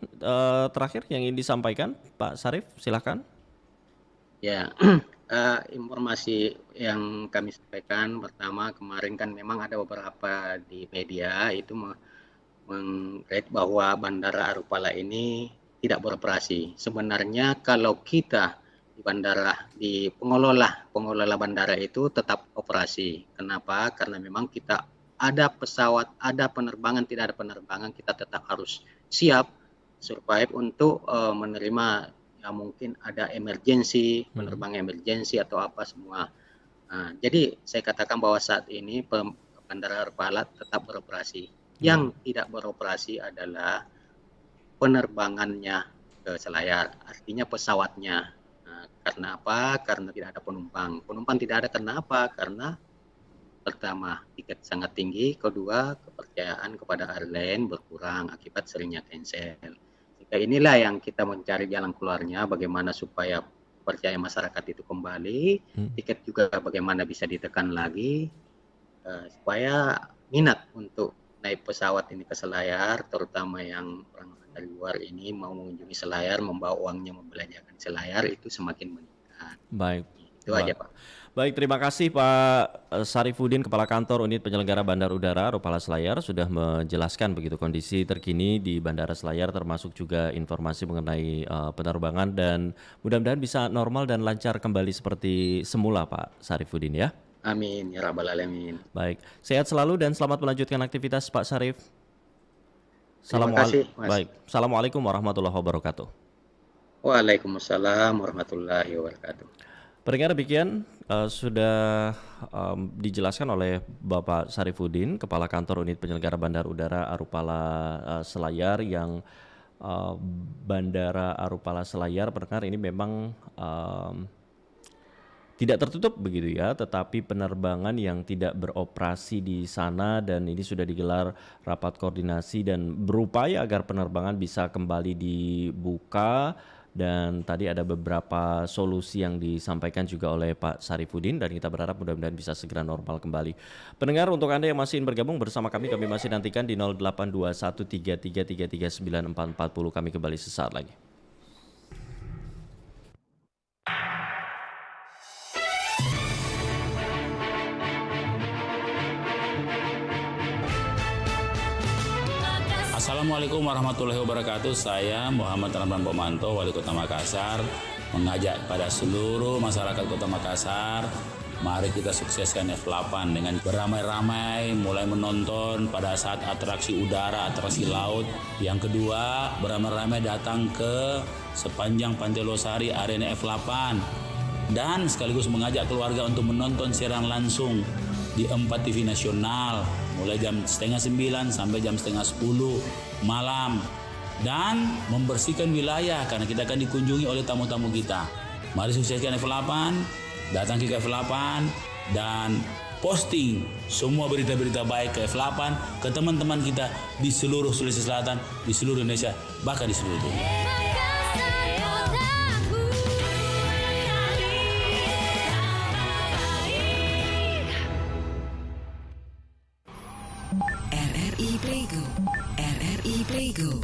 S1: terakhir yang ingin disampaikan Pak Syarif, silakan.
S2: Ya, informasi yang kami sampaikan pertama kemarin kan memang ada beberapa di media itu mengkait bahwa Bandara Arupala ini tidak beroperasi. Sebenarnya kalau kita di pengelola bandara itu tetap operasi. Kenapa? Karena memang kita ada pesawat, ada penerbangan, tidak ada penerbangan, kita tetap harus siap survive untuk menerima mungkin ada emergensi, penerbangan emergensi atau apa semua. Jadi saya katakan bahwa saat ini Bandara Arupala tetap beroperasi. Yang tidak beroperasi adalah penerbangannya ke Selayar, artinya pesawatnya. Karena apa? Karena tidak ada penumpang. Penumpang tidak ada karena apa? Karena pertama, tiket sangat tinggi. Kedua, kepercayaan kepada airline berkurang akibat seringnya cancel. Jika inilah yang kita mencari jalan keluarnya, bagaimana supaya percaya masyarakat itu kembali. Tiket juga bagaimana bisa ditekan lagi, supaya minat untuk naik pesawat ini ke Selayar, terutama yang orang dari luar ini mau mengunjungi Selayar, membawa uangnya membelanjakan Selayar itu semakin meningkat.
S1: Baik.
S2: Itu aja Pak.
S1: Baik, terima kasih Pak Syarifuddin, Kepala Kantor Unit Penyelenggara Bandar Udara Arupala Selayar sudah menjelaskan begitu kondisi terkini di Bandara Selayar termasuk juga informasi mengenai penerbangan dan mudah-mudahan bisa normal dan lancar kembali seperti semula Pak Syarifuddin ya.
S2: Amin ya rabbal alamin.
S1: Baik, sehat selalu dan selamat melanjutkan aktivitas Pak Syarif.
S2: Terima kasih, Mas.
S1: Baik, Assalamualaikum warahmatullahi wabarakatuh.
S2: Waalaikumsalam warahmatullahi wabarakatuh.
S1: Pendengar, demikian sudah dijelaskan oleh Bapak Syarifuddin, Kepala Kantor Unit Penyelenggara Bandar Udara Arupala Selayar, yang Bandara Arupala Selayar pendengar ini memang tidak tertutup begitu ya, tetapi penerbangan yang tidak beroperasi di sana, dan ini sudah digelar rapat koordinasi dan berupaya agar penerbangan bisa kembali dibuka Dan tadi ada beberapa solusi yang disampaikan juga oleh Pak Sarifudin dan kita berharap mudah-mudahan bisa segera normal kembali. Pendengar, untuk Anda yang masih ingin bergabung bersama kami masih nantikan di 08213333394440. Kami kembali sesaat lagi.
S3: Assalamualaikum warahmatullahi wabarakatuh. Saya Muhammad Ramdan Pomanto, Wali Kota Makassar, mengajak pada seluruh masyarakat Kota Makassar, mari kita sukseskan F8 dengan beramai-ramai mulai menonton pada saat atraksi udara, atraksi laut. Yang kedua, beramai-ramai datang ke sepanjang Pantai Losari arena F8 dan sekaligus mengajak keluarga untuk menonton siaran langsung di 4 TV nasional mulai jam 8:30 sampai jam 9:30 malam, dan membersihkan wilayah karena kita akan dikunjungi oleh tamu-tamu kita. Mari sukseskan F8, datang ke F8 dan posting semua berita-berita baik ke F8 ke teman-teman kita di seluruh Sulawesi Selatan, di seluruh Indonesia, bahkan di seluruh dunia.
S4: RRI Playgo, RRI Playgo.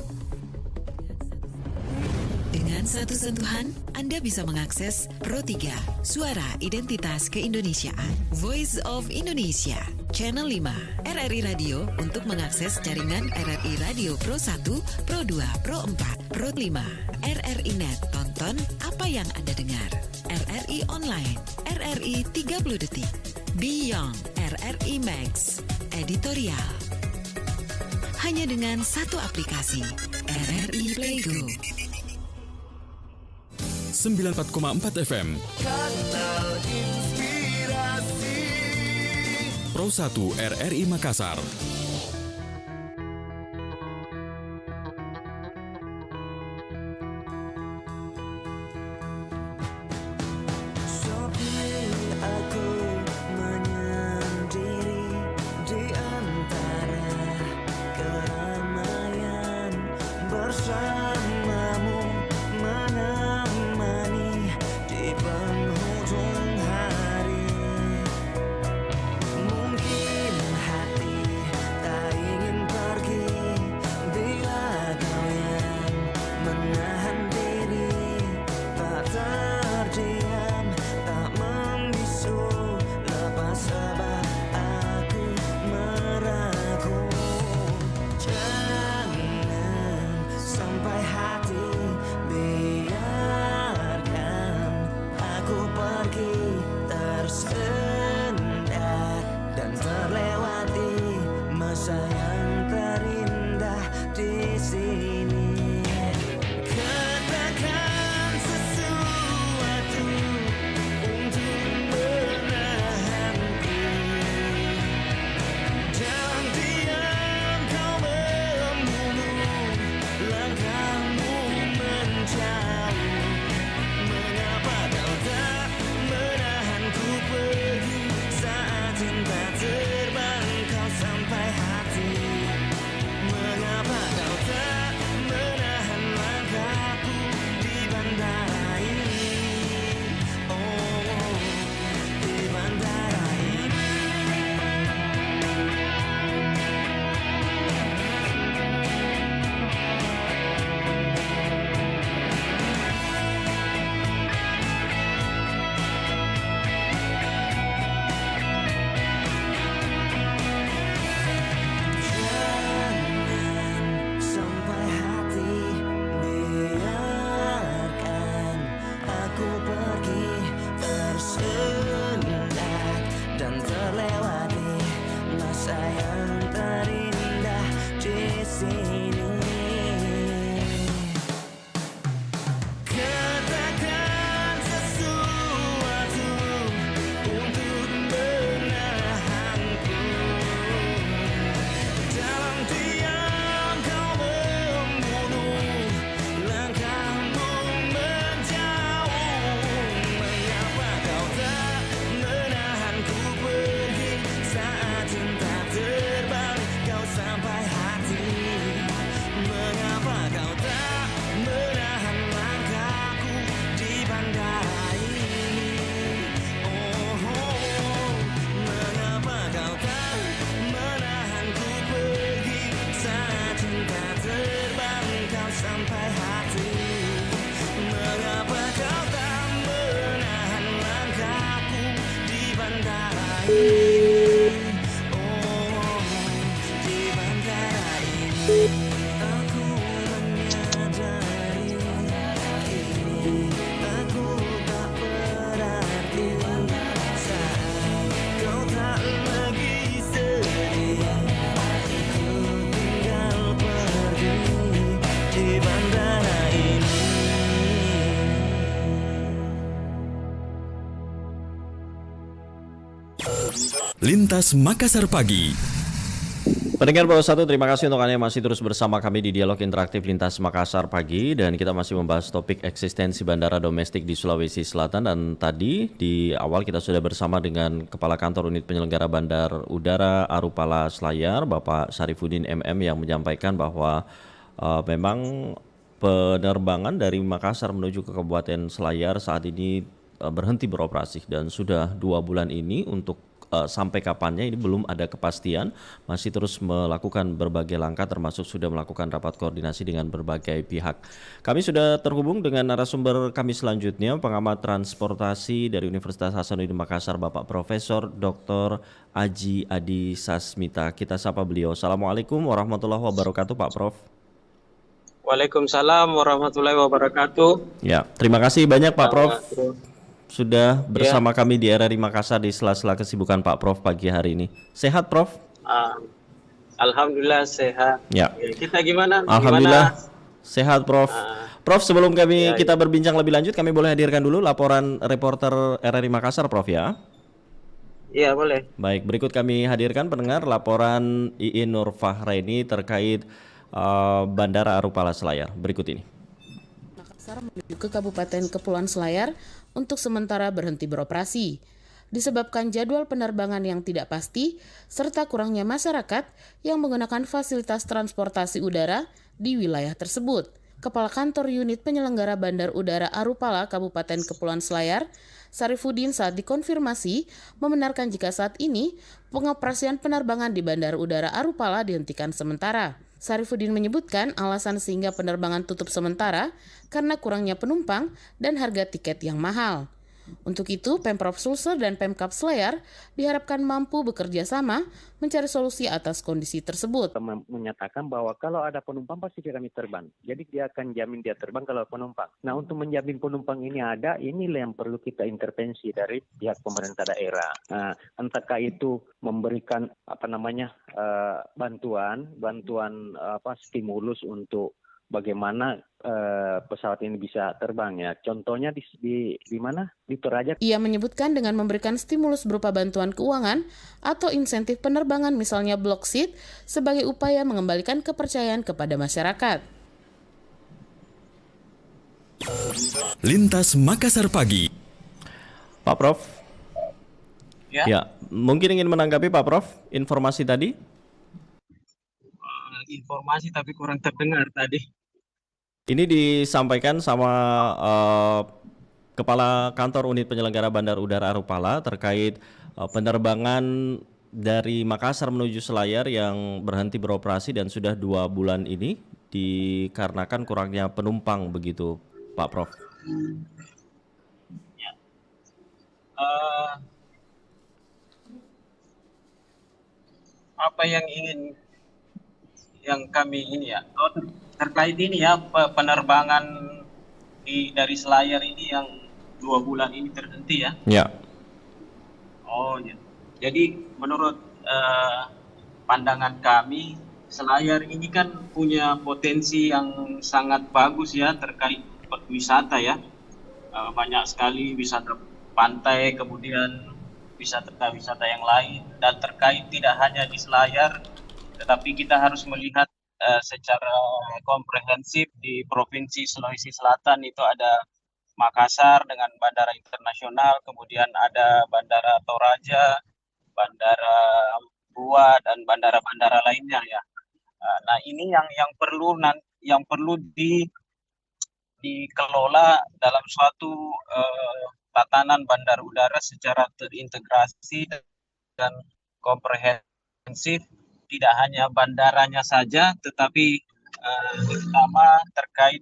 S4: Dengan satu sentuhan, Anda bisa mengakses Pro 3, Suara Identitas Keindonesiaan, Voice of Indonesia, Channel 5, RRI Radio untuk mengakses jaringan RRI Radio Pro 1, Pro 2, Pro 4, Pro 5, RRI Net, tonton apa yang Anda dengar, RRI Online, RRI 30 Detik, Beyond, RRI Max, Editorial. Hanya dengan satu aplikasi, RRI Playgo.
S5: 94,4 FM
S6: Kanal Inspirasi
S5: Pro 1 RRI Makassar.
S6: Aku menyendiri di antara keramaian, bersamamu menemani di penghujung hari. Mungkin hati Oh, di bandara ini aku menyadari kini aku tak berarti saat kau tak lagi sedih. Aku tinggal pergi di bandara ini.
S5: Lintas Makassar Pagi.
S1: Pendengar Pro 1, terima kasih untuk Anda yang masih terus bersama kami di Dialog Interaktif Lintas Makassar Pagi. Dan kita masih membahas topik eksistensi bandara domestik di Sulawesi Selatan. Dan tadi di awal kita sudah bersama dengan Kepala Kantor Unit Penyelenggara Bandar Udara Arupala Selayar, Bapak Syarifuddin MM, yang menyampaikan bahwa memang penerbangan dari Makassar menuju ke Kabupaten Selayar saat ini berhenti beroperasi. Dan sudah 2 bulan ini untuk sampai kapannya ini belum ada kepastian, masih terus melakukan berbagai langkah termasuk sudah melakukan rapat koordinasi dengan berbagai pihak. Kami sudah terhubung dengan narasumber kami selanjutnya, pengamat transportasi dari Universitas Hasanuddin Makassar, Bapak Profesor Dr. Aji Adi Sasmita. Kita sapa beliau. Assalamualaikum warahmatullahi wabarakatuh, Pak Prof.
S7: Waalaikumsalam warahmatullahi wabarakatuh.
S1: Ya, terima kasih banyak Pak Prof. Sudah
S7: Ya,
S1: bersama kami di RRI Makassar di sela-sela kesibukan Pak Prof pagi hari ini. Sehat Prof?
S7: alhamdulillah sehat.
S1: Ya.
S7: Ya, kita gimana?
S1: Alhamdulillah sehat Prof. Prof, sebelum
S7: Ya,
S1: kita berbincang lebih lanjut, kami boleh hadirkan dulu laporan reporter RRI Makassar Prof ya.
S7: Iya boleh.
S1: Baik, berikut kami hadirkan pendengar laporan Iin Nur Fahraini terkait Bandara Arupala Selayar. Berikut ini.
S8: Makassar menuju ke Kabupaten Kepulauan Selayar untuk sementara berhenti beroperasi, disebabkan jadwal penerbangan yang tidak pasti, serta kurangnya masyarakat yang menggunakan fasilitas transportasi udara di wilayah tersebut. Kepala Kantor Unit Penyelenggara Bandar Udara Arupala Kabupaten Kepulauan Selayar, Syarifuddin, saat dikonfirmasi membenarkan jika saat ini pengoperasian penerbangan di Bandar Udara Arupala dihentikan sementara. Syarifuddin menyebutkan alasan sehingga penerbangan tutup sementara karena kurangnya penumpang dan harga tiket yang mahal. Untuk itu, Pemprov Sulsel dan Pemkab Selayar diharapkan mampu bekerja sama mencari solusi atas kondisi tersebut.
S9: Menyatakan bahwa kalau ada penumpang pasti kami terbang. Jadi dia akan jamin dia terbang kalau penumpang. Nah, untuk menjamin penumpang ini ada, inilah yang perlu kita intervensi dari pihak pemerintah daerah. Nah, entahkah itu memberikan bantuan stimulus untuk bagaimana pesawat ini bisa terbang ya. Contohnya di mana? Di Toraja.
S8: Ia menyebutkan dengan memberikan stimulus berupa bantuan keuangan atau insentif penerbangan misalnya block seat sebagai upaya mengembalikan kepercayaan kepada masyarakat.
S5: Lintas Makassar Pagi.
S1: Pak Prof.
S7: Ya.
S1: Ya, mungkin ingin menanggapi Pak Prof informasi tadi?
S7: Informasi tapi kurang terdengar tadi.
S1: Ini disampaikan sama Kepala Kantor Unit Penyelenggara Bandar Udara Arupala terkait penerbangan dari Makassar menuju Selayar yang berhenti beroperasi dan sudah 2 bulan ini dikarenakan kurangnya penumpang, begitu Pak Prof.
S7: Ya. Apa yang kami ini ya, terkait ini ya, penerbangan dari Selayar ini yang 2 bulan ini terhenti ya.
S1: Ya.
S7: Oh ya. Jadi menurut pandangan kami, Selayar ini kan punya potensi yang sangat bagus ya terkait wisata ya. Banyak sekali wisata pantai, kemudian wisata-wisata yang lain, dan terkait tidak hanya di Selayar, tetapi kita harus melihat secara komprehensif di Provinsi Sulawesi Selatan itu ada Makassar dengan bandara internasional, kemudian ada Bandara Toraja, Bandara Bua, dan bandara-bandara lainnya ya. Nah ini yang perlu dikelola dalam suatu tatanan bandar udara secara terintegrasi dan komprehensif. Tidak hanya bandaranya saja, tetapi terutama terkait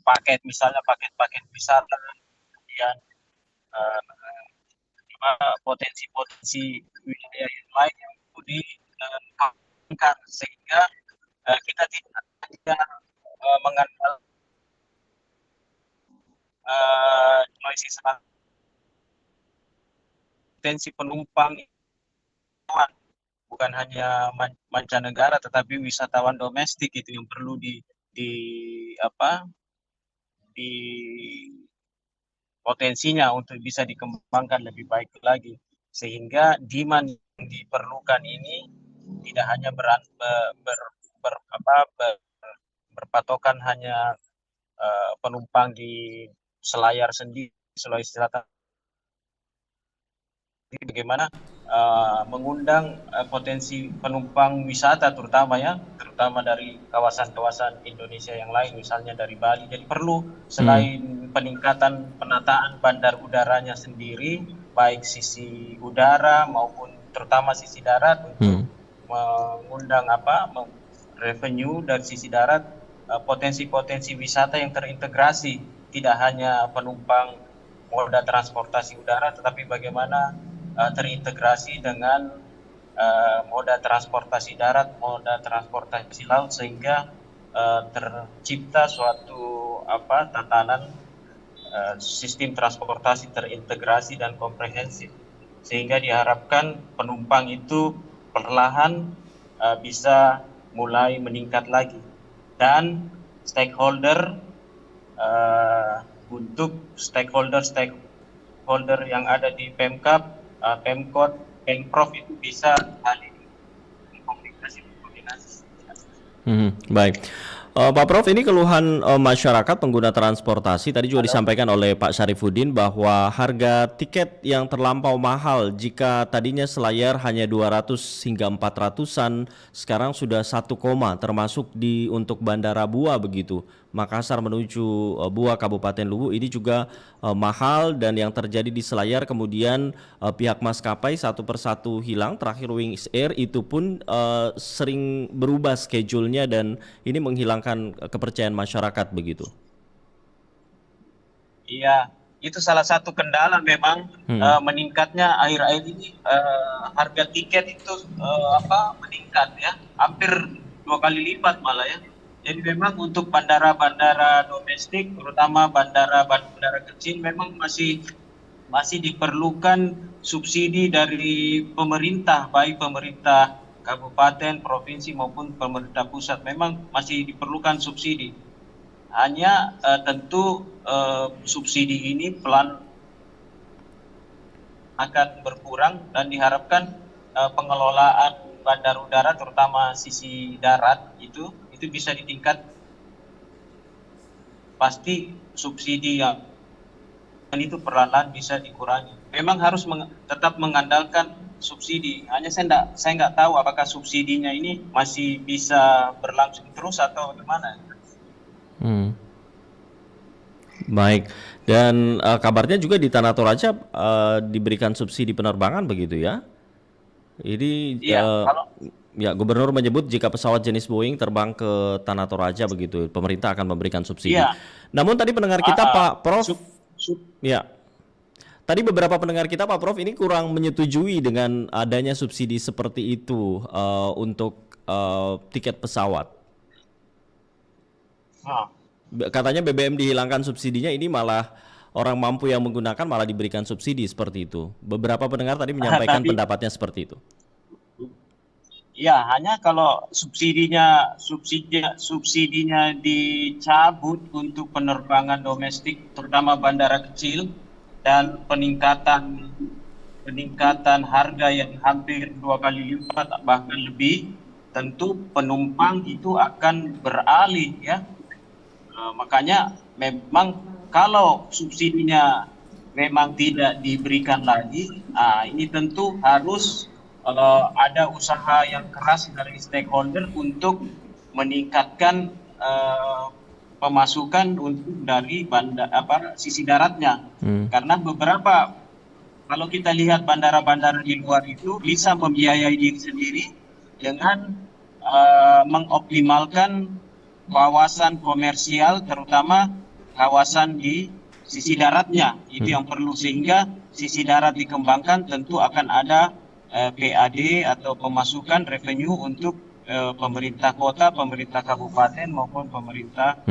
S7: paket, misalnya paket-paket wisata, kemudian potensi-potensi si wilayah yang lain yang perlu dikembangkan, sehingga kita tidak hanya mengandalkan Sulawesi Selatan, potensi penumpang bukan hanya mancanegara tetapi wisatawan domestik itu yang perlu di potensinya untuk bisa dikembangkan lebih baik lagi, sehingga demand yang diperlukan ini tidak hanya berpatokan hanya penumpang di Selayar sendiri, Sulawesi Selatan. Bagaimana mengundang potensi penumpang wisata terutama dari kawasan-kawasan Indonesia yang lain, misalnya dari Bali. Jadi perlu selain peningkatan penataan bandar udaranya sendiri, baik sisi udara maupun terutama sisi darat, untuk mengundang revenue dari sisi darat, potensi-potensi wisata yang terintegrasi, tidak hanya penumpang moda transportasi udara, tetapi bagaimana terintegrasi dengan moda transportasi darat, moda transportasi laut, sehingga tercipta suatu tatanan sistem transportasi terintegrasi dan komprehensif, sehingga diharapkan penumpang itu perlahan bisa mulai meningkat lagi, dan untuk stakeholder yang ada di Pemkab, Pemkot, Pemprov itu bisa saling komunikasi.
S1: Baik, Pak Prof, ini keluhan masyarakat pengguna transportasi tadi juga disampaikan oleh Pak Syarifuddin bahwa harga tiket yang terlampau mahal. Jika tadinya Selayar hanya 200 hingga 400-an, sekarang sudah 1, termasuk untuk Bandara Bua begitu. Makassar menuju Bua Kabupaten Luwu ini juga mahal, dan yang terjadi di Selayar kemudian pihak maskapai satu persatu hilang. Terakhir Wings Air itu pun sering berubah schedule-nya, dan ini menghilangkan kepercayaan masyarakat begitu.
S7: Iya, itu salah satu kendala memang meningkatnya akhir-akhir ini harga tiket itu meningkat ya, hampir 2 kali lipat malah ya. Jadi memang untuk bandara-bandara domestik, terutama bandara-bandara kecil, memang masih diperlukan subsidi dari pemerintah, baik pemerintah kabupaten, provinsi maupun pemerintah pusat. Memang masih diperlukan subsidi. Hanya tentu subsidi ini pelan akan berkurang, dan diharapkan pengelolaan bandar udara terutama sisi darat itu bisa ditingkat. Pasti subsidi yang itu perlahan bisa dikurangi. Memang harus tetap mengandalkan subsidi. Hanya saya nggak tahu apakah subsidinya ini masih bisa berlangsung terus atau bagaimana.
S1: Baik, dan kabarnya juga di Tanah Toraja diberikan subsidi penerbangan begitu ya? Ini Gubernur menyebut jika pesawat jenis Boeing terbang ke Tanah Toraja begitu, pemerintah akan memberikan subsidi. Namun tadi pendengar kita Pak Prof, tadi beberapa pendengar kita Pak Prof ini kurang menyetujui dengan adanya subsidi seperti itu untuk tiket pesawat. Katanya BBM dihilangkan subsidinya, ini malah orang mampu yang menggunakan malah diberikan subsidi seperti itu. Beberapa pendengar tadi menyampaikan pendapatnya seperti itu.
S7: Ya, hanya kalau subsidinya dicabut untuk penerbangan domestik, terutama bandara kecil, dan peningkatan harga yang hampir 2 kali lipat bahkan lebih, tentu penumpang itu akan beralih ya. Makanya memang kalau subsidinya memang tidak diberikan lagi, ini tentu harus ada usaha yang keras dari stakeholder untuk meningkatkan pemasukan untuk dari sisi daratnya. Karena kalau kita lihat bandara-bandara di luar itu bisa membiayai diri sendiri dengan mengoptimalkan kawasan komersial, terutama kawasan di sisi daratnya. Itu yang perlu, sehingga sisi darat dikembangkan, tentu akan ada PAD atau pemasukan revenue untuk pemerintah kota, pemerintah kabupaten maupun pemerintah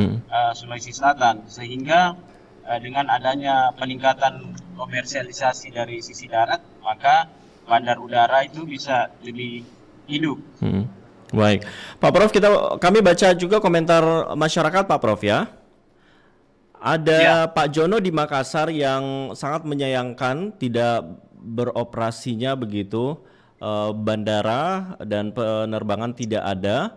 S7: Sulawesi Selatan. Sehingga dengan adanya peningkatan komersialisasi dari sisi darat, maka bandar udara itu bisa lebih hidup.
S1: Baik, Pak Prof, kami baca juga komentar masyarakat, Pak Prof ya. Ada Pak Jono di Makassar yang sangat menyayangkan tidak beroperasinya begitu bandara dan penerbangan tidak ada.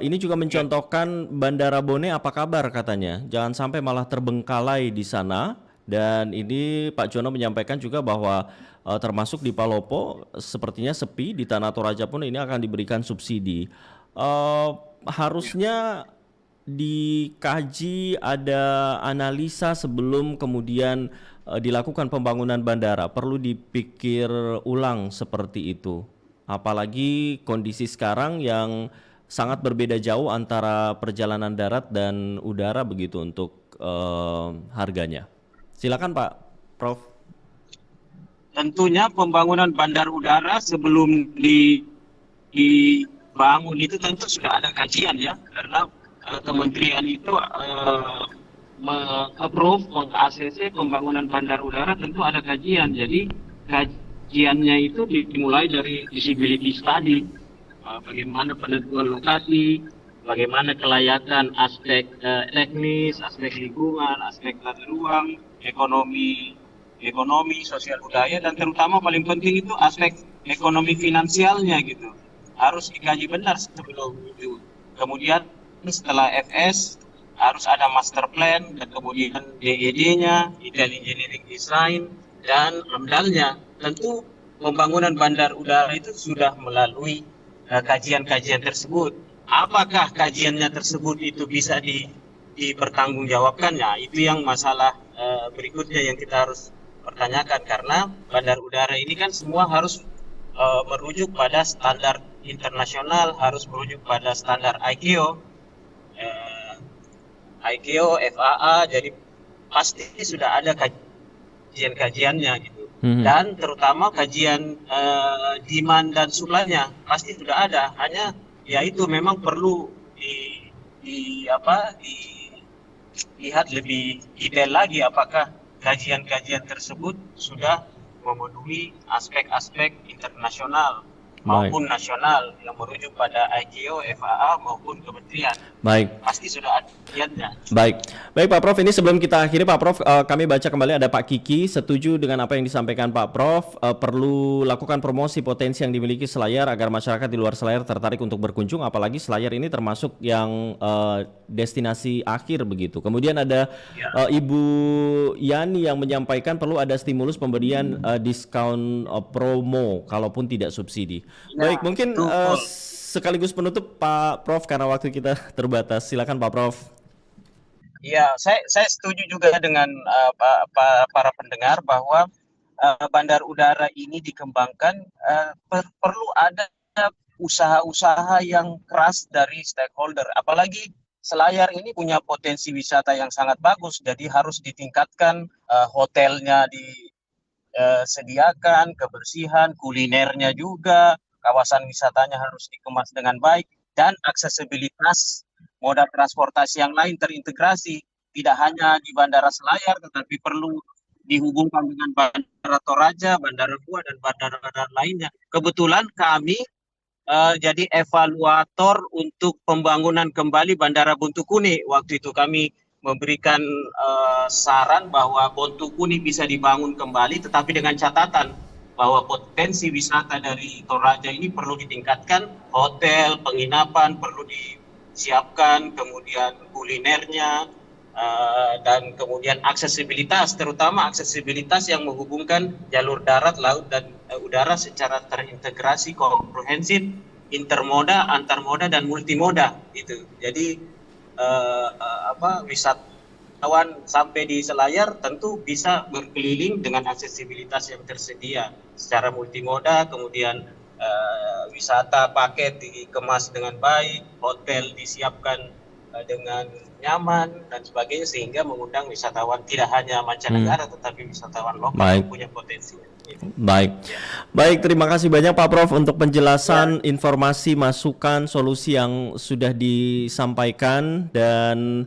S1: Ini juga mencontohkan Bandara Bone apa kabar katanya. Jangan sampai malah terbengkalai di sana. Dan ini Pak Jono menyampaikan juga bahwa termasuk di Palopo sepertinya sepi, di Tanah Toraja pun ini akan diberikan subsidi. Harusnya dikaji, ada analisa sebelum kemudian dilakukan pembangunan bandara. Perlu dipikir ulang seperti itu. Apalagi kondisi sekarang yang sangat berbeda jauh antara perjalanan darat dan udara begitu untuk harganya. Silakan Pak Prof.
S7: Tentunya pembangunan bandar udara sebelum dibangun itu tentu sudah ada kajian ya, karena kementerian itu meng-approve, meng-ACC pembangunan bandar udara tentu ada kajian. Jadi kajiannya itu dimulai dari feasibility study, bagaimana penentuan lokasi, bagaimana kelayakan aspek teknis, aspek lingkungan, aspek tata ruang, ekonomi, sosial budaya, dan terutama paling penting itu aspek ekonomi finansialnya gitu. Harus dikaji benar sebelum itu. Kemudian setelah FS harus ada master plan dan kemudian DED-nya, detail engineering design, dan AMDAL-nya. Tentu pembangunan bandar udara itu sudah melalui kajian-kajian tersebut. Apakah kajiannya tersebut itu bisa dipertanggungjawabkan? Ya, itu yang masalah berikutnya yang kita harus pertanyakan, karena bandar udara ini kan semua harus merujuk pada standar internasional, harus merujuk pada standar ICAO, FAA, jadi pasti sudah ada kajian-kajiannya gitu. Dan terutama kajian demand dan supply-nya pasti sudah ada. Hanya ya itu memang perlu dilihat lebih detail lagi apakah kajian-kajian tersebut sudah memenuhi aspek-aspek internasional maupun nasional yang merujuk pada ICAO, FAA maupun kementerian.
S1: Baik.
S7: Pasti sudah ada kajiannya.
S1: Baik Pak Prof, ini sebelum kita akhiri Pak Prof, kami baca kembali ada Pak Kiki setuju dengan apa yang disampaikan Pak Prof, perlu lakukan promosi potensi yang dimiliki Selayar agar masyarakat di luar Selayar tertarik untuk berkunjung, apalagi Selayar ini termasuk yang destinasi akhir begitu. Kemudian ada Ibu Yani yang menyampaikan perlu ada stimulus pemberian diskon promo kalaupun tidak subsidi. Baik, mungkin sekaligus penutup Pak Prof karena waktu kita terbatas. Silakan Pak Prof.
S7: Ya, saya setuju juga dengan para pendengar bahwa bandar udara ini dikembangkan, perlu ada usaha-usaha yang keras dari stakeholder. Apalagi Selayar ini punya potensi wisata yang sangat bagus, jadi harus ditingkatkan, hotelnya disediakan, kebersihan, kulinernya juga, kawasan wisatanya harus dikemas dengan baik, dan aksesibilitas moda transportasi yang lain terintegrasi, tidak hanya di Bandara Selayar, tetapi perlu dihubungkan dengan Bandara Toraja, Bandara Buah, dan bandara lainnya. Kebetulan kami jadi evaluator untuk pembangunan kembali Bandara Buntukuni. Waktu itu kami memberikan saran bahwa Buntukuni bisa dibangun kembali, tetapi dengan catatan bahwa potensi wisata dari Toraja ini perlu ditingkatkan, hotel, penginapan perlu disiapkan, kemudian kulinernya, dan kemudian aksesibilitas, terutama aksesibilitas yang menghubungkan jalur darat, laut, dan udara secara terintegrasi, komprehensif, intermoda, antarmoda, dan multimoda. Gitu. Jadi wisatawan sampai di Selayar tentu bisa berkeliling dengan aksesibilitas yang tersedia secara multimoda, kemudian wisata paket dikemas dengan baik, hotel disiapkan dengan nyaman dan sebagainya, sehingga mengundang wisatawan tidak hanya mancanegara tetapi wisatawan lokal
S1: Baik.
S7: yang punya potensi.
S1: Baik, terima kasih banyak Pak Prof untuk penjelasan, informasi, masukan, solusi yang sudah disampaikan, dan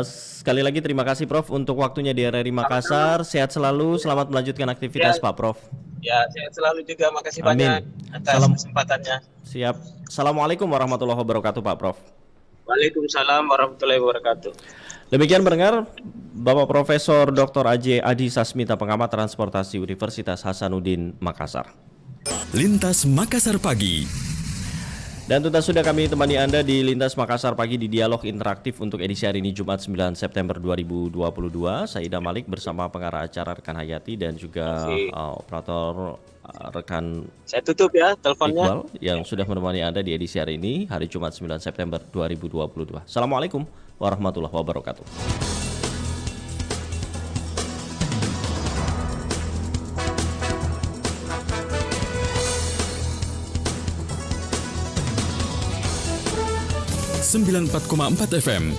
S1: sekali lagi terima kasih Prof untuk waktunya di RRI Makassar. Sehat selalu, selamat melanjutkan aktivitas Pak Prof.
S7: Ya, sehat selalu juga. Makasih
S1: Amin.
S7: banyak atas kesempatannya.
S1: Siap. Assalamualaikum warahmatullahi wabarakatuh Pak Prof.
S7: Waalaikumsalam warahmatullahi wabarakatuh.
S1: Demikian pendengar, Bapak Profesor Dr. Aj Adi Sasmita, pengamat transportasi Universitas Hasanuddin Makassar.
S5: Lintas Makassar Pagi.
S1: Dan tuntas sudah kami temani Anda di Lintas Makassar Pagi di Dialog Interaktif untuk edisi hari ini Jumat 9 September 2022. Saya Ida Malik bersama pengarah acara rekan Hayati dan juga operator rekan
S7: Saya tutup ya teleponnya.
S1: Iqbal yang sudah menemani Anda di edisi hari ini, hari Jumat 9 September 2022. Assalamualaikum warahmatullahi wabarakatuh.
S5: FM 94,4 FM